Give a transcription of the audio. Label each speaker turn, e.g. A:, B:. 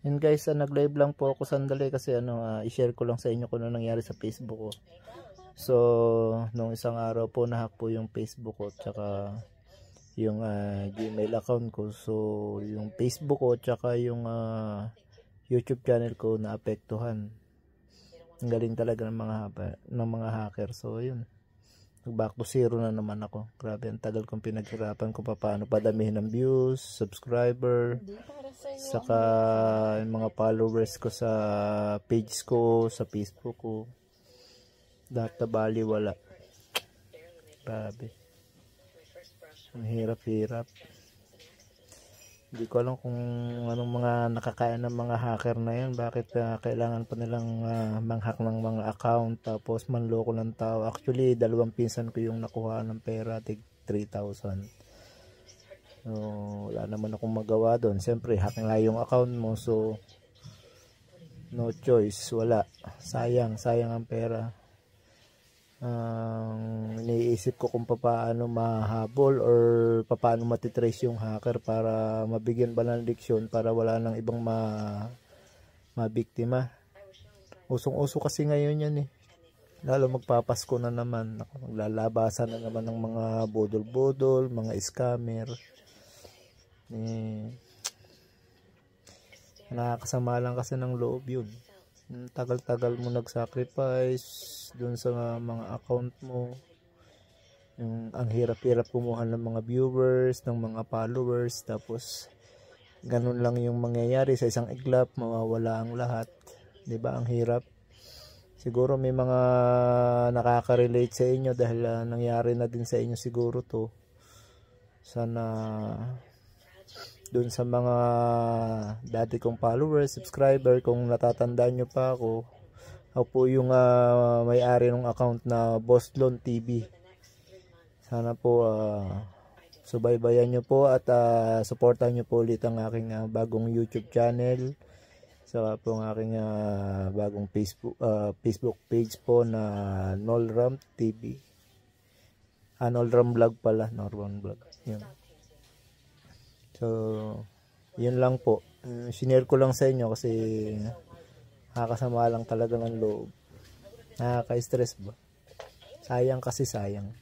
A: Yun guys, nag-live lang po ako sandali kasi i-share ko lang sa inyo kung ano nangyari sa Facebook ko. So, nung isang araw po nahack po yung Facebook ko tsaka yung Gmail account ko. So, yung Facebook ko tsaka yung YouTube channel ko naapektuhan. Ang galing talaga ng mga hacker. So, yun. Back to zero na naman ako. Grabe, ang tagal kong pinaghirapan kung paano padamihin ng views, subscriber, saka yung mga followers ko sa page ko, sa Facebook ko. Lahat na bali wala. Grabe. Ang hirap-hirap. Hindi ko alam kung anong mga nakakaya ng mga hacker na yun. Bakit kailangan pa nilang manghack ng mga account tapos manloko ng tao. Actually, dalawang pinsan ko yung nakuha ng pera, tig 3,000. So, wala naman akong magawa doon. Siyempre, hack nga yung account mo. So, no choice. Wala. Sayang ang pera. Iniisip ko kung paano mahabol or paano matitrace yung hacker para mabigyan ba ng leksyon para wala nang ibang mabiktima. Usong-uso kasi ngayon yan eh. Lalo magpapasko na naman. Maglalabasan na naman ng mga bodol-bodol, mga scammer. Nakakasama lang kasi ng loob yun. Tagal-tagal mo nag-sacrifice dun sa mga account mo. Ang hirap-hirap kumuha ng mga viewers, ng mga followers, tapos ganun lang yung mangyayari sa isang iglap, mawawala ang lahat. 'Di ba? Ang hirap. Siguro may mga nakaka-relate sa inyo dahil nangyari na din sa inyo siguro to. Sana dun sa mga dati kong followers, subscriber, kung natatandaan nyo pa ako po yung may-ari ng account na Bostlon TV. Sana po subaybayan nyo po at supportan nyo po ulit ang aking bagong YouTube channel. Saka po ang aking bagong Facebook page po na Nolram TV. Nolram Vlog pala, Nolram Vlog. Yun. So, yun lang po. Sinare ko lang sa inyo kasi nakakasama lang talaga ng loob. Nakaka-stress ba? Sayang kasi sayang.